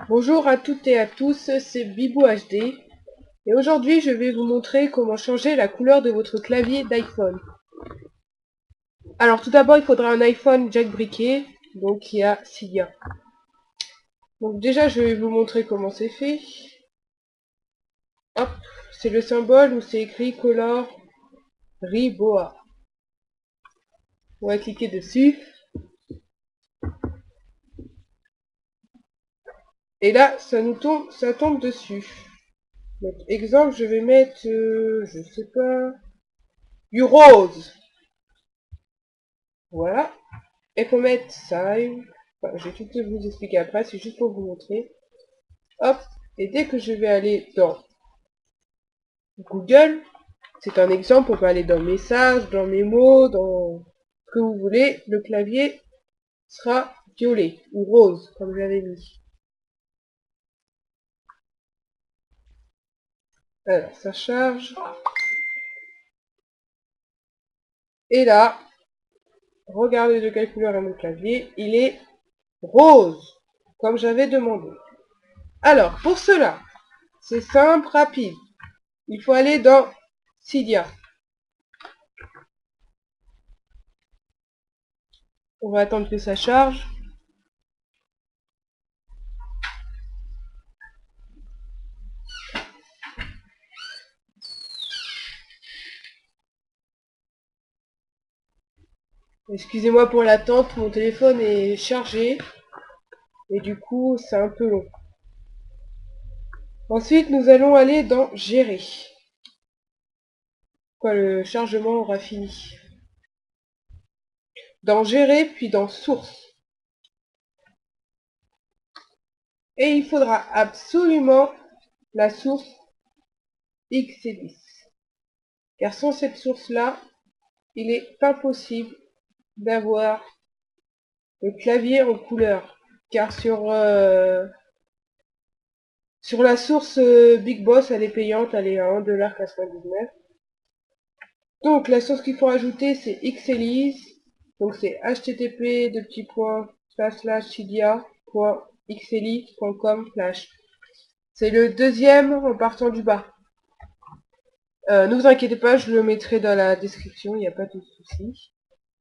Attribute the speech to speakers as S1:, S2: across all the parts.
S1: Bonjour à toutes et à tous, c'est Bibou HD et aujourd'hui je vais vous montrer comment changer la couleur de votre clavier d'iPhone. Alors tout d'abord il faudra un iPhone jailbreaké, donc il y a Cydia. Donc déjà je vais vous montrer comment c'est fait. Hop, c'est le symbole où c'est écrit Color Riboa. On va cliquer dessus et là ça tombe dessus. Donc exemple je vais mettre, je sais pas, du rose. Voilà. Et faut mettre ça. Enfin, je vais tout vous expliquer après, c'est juste pour vous montrer. Hop. Et dès que je vais aller dans Google, c'est un exemple, on peut aller dans Messages, dans Mémo, dans ce que vous voulez. Le clavier sera violet ou rose, comme j'avais mis. Alors, ça charge. Et là, regardez de quelle couleur est mon clavier. Il est rose, comme j'avais demandé. Alors, pour cela, c'est simple, rapide. Il faut aller dans Cydia. On va attendre que ça charge. Excusez-moi pour l'attente, mon téléphone est chargé et du coup c'est un peu long. Ensuite nous allons aller dans Gérer. Quand le chargement aura fini. Dans Gérer puis dans Source. Et il faudra absolument la source X10. Car sans cette source-là, il est impossible d'avoir le clavier en couleur. Car sur la source Big Boss, elle est payante, elle est à 1,99 $. Donc la source qu'il faut ajouter c'est Xelise. Donc c'est http://cydia.xelise.com/. C'est le deuxième en partant du bas. Ne vous inquiétez pas, je le mettrai dans la description, il n'y a pas de souci.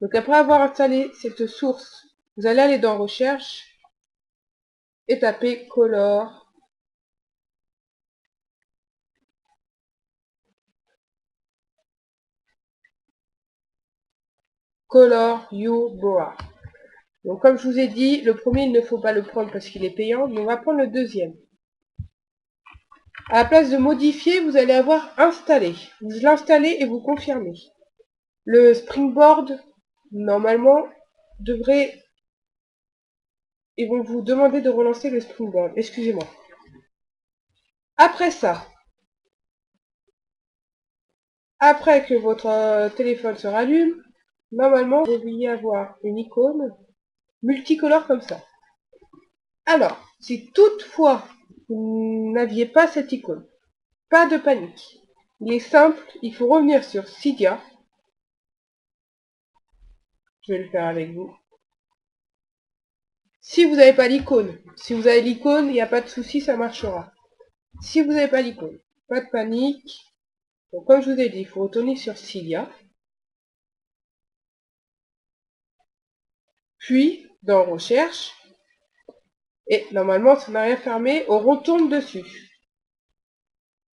S1: Donc après avoir installé cette source, vous allez aller dans Recherche et taper Color. Color You Boa. Donc comme je vous ai dit, le premier il ne faut pas le prendre parce qu'il est payant, mais on va prendre le deuxième. À la place de modifier, vous allez avoir installé. Vous l'installez et vous confirmez. Le Springboard, normalement, devrait... Ils vont vous demander de relancer le Springboard. Excusez-moi. Après ça, après que votre téléphone se rallume, normalement, vous devriez avoir une icône multicolore comme ça. Alors, si toutefois vous n'aviez pas cette icône, pas de panique. Il est simple, il faut revenir sur Cydia. Je vais le faire avec vous. Si vous n'avez pas l'icône, si vous avez l'icône, il n'y a pas de souci, ça marchera. Si vous n'avez pas l'icône, pas de panique. Donc, comme je vous ai dit, il faut retourner sur Cydia. Puis, dans Recherche. Et normalement, ça n'a rien fermé. On retourne dessus.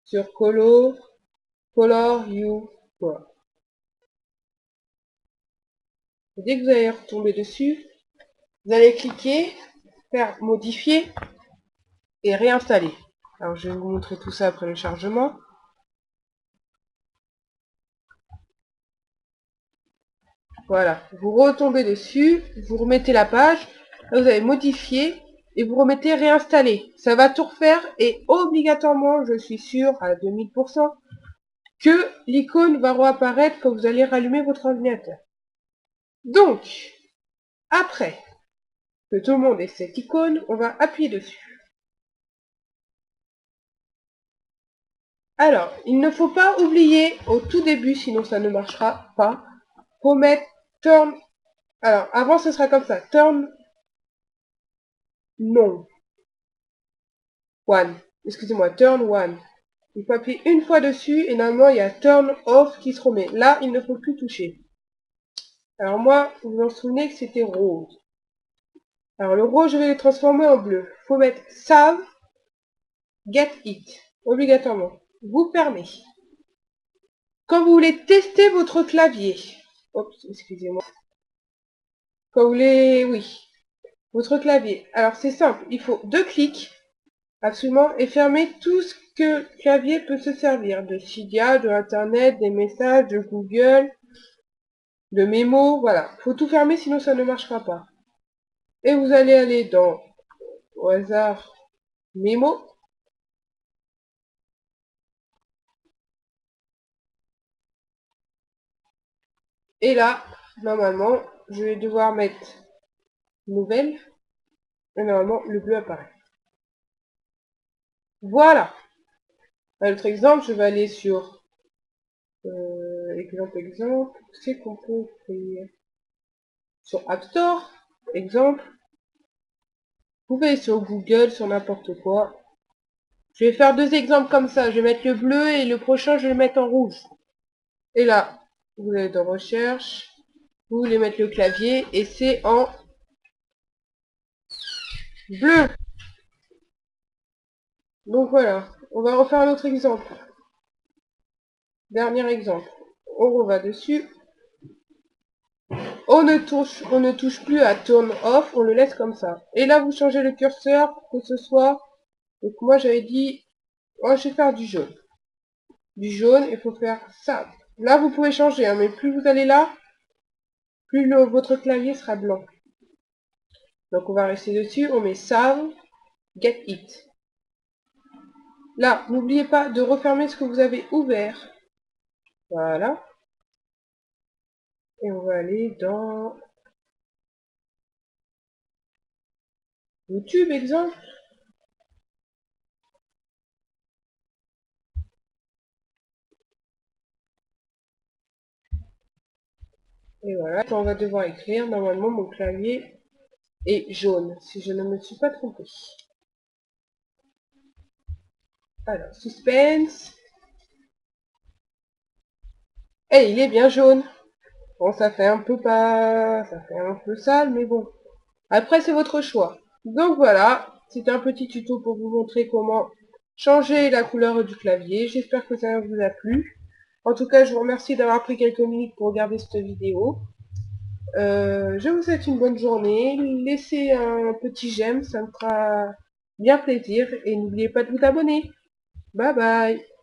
S1: Sur Color You. Voilà. Et dès que vous allez retomber dessus, vous allez cliquer, faire modifier et réinstaller. Alors, je vais vous montrer tout ça après le chargement. Voilà, vous retombez dessus, vous remettez la page, là vous avez modifié et vous remettez réinstaller. Ça va tout refaire et obligatoirement, je suis sûre à 2000%, que l'icône va réapparaître quand vous allez rallumer votre ordinateur. Donc, après que tout le monde ait cette icône, on va appuyer dessus. Alors, il ne faut pas oublier au tout début, sinon ça ne marchera pas, faut mettre turn. Alors, avant ce sera comme ça, turn non. one. Excusez-moi, turn one. Il faut appuyer une fois dessus et normalement il y a turn off qui se remet. Là, il ne faut plus toucher. Alors moi, vous vous en souvenez que c'était rose. Alors le rose, je vais le transformer en bleu. Faut mettre save, get it. Obligatoirement. Vous fermez. Quand vous voulez tester votre clavier. Oups, excusez-moi. Quand vous voulez, oui. Votre clavier. Alors c'est simple, il faut 2 clics. Absolument. Et fermer tout ce que le clavier peut se servir. De Cydia, de Internet, des messages, de Google, de mémo. Voilà. Faut tout fermer sinon ça ne marchera pas. Et vous allez aller dans, au hasard, mémo. Et là, normalement, je vais devoir mettre nouvelle. Et normalement, le bleu apparaît. Voilà. Un autre exemple, je vais aller sur exemple, c'est qu'on peut créer sur App Store, exemple. Vous pouvez sur Google, sur n'importe quoi. Je vais faire 2 exemples comme ça. Je vais mettre le bleu et le prochain, je vais le mettre en rouge. Et là, vous allez dans recherche. Vous voulez mettre le clavier et c'est en bleu. Donc voilà. On va refaire un autre exemple. Dernier exemple. On va dessus. On ne touche plus à turn off. On le laisse comme ça. Et là, vous changez le curseur pour que ce soit... Donc moi, j'avais dit... Oh, je vais faire du jaune. Du jaune, il faut faire ça. Là, vous pouvez changer, hein, mais plus vous allez là, plus votre clavier sera blanc. Donc on va rester dessus, on met save, get it. Là, n'oubliez pas de refermer ce que vous avez ouvert. Voilà. Et on va aller dans YouTube, exemple. Et voilà, quand on va devoir écrire, normalement mon clavier est jaune, si je ne me suis pas trompée. Alors, suspense. Et il est bien jaune. Bon, ça fait un peu pas... ça fait un peu sale, mais bon. Après, c'est votre choix. Donc voilà, c'était un petit tuto pour vous montrer comment changer la couleur du clavier. J'espère que ça vous a plu. En tout cas, je vous remercie d'avoir pris quelques minutes pour regarder cette vidéo. Je vous souhaite une bonne journée. Laissez un petit j'aime, ça me fera bien plaisir. Et n'oubliez pas de vous abonner. Bye bye.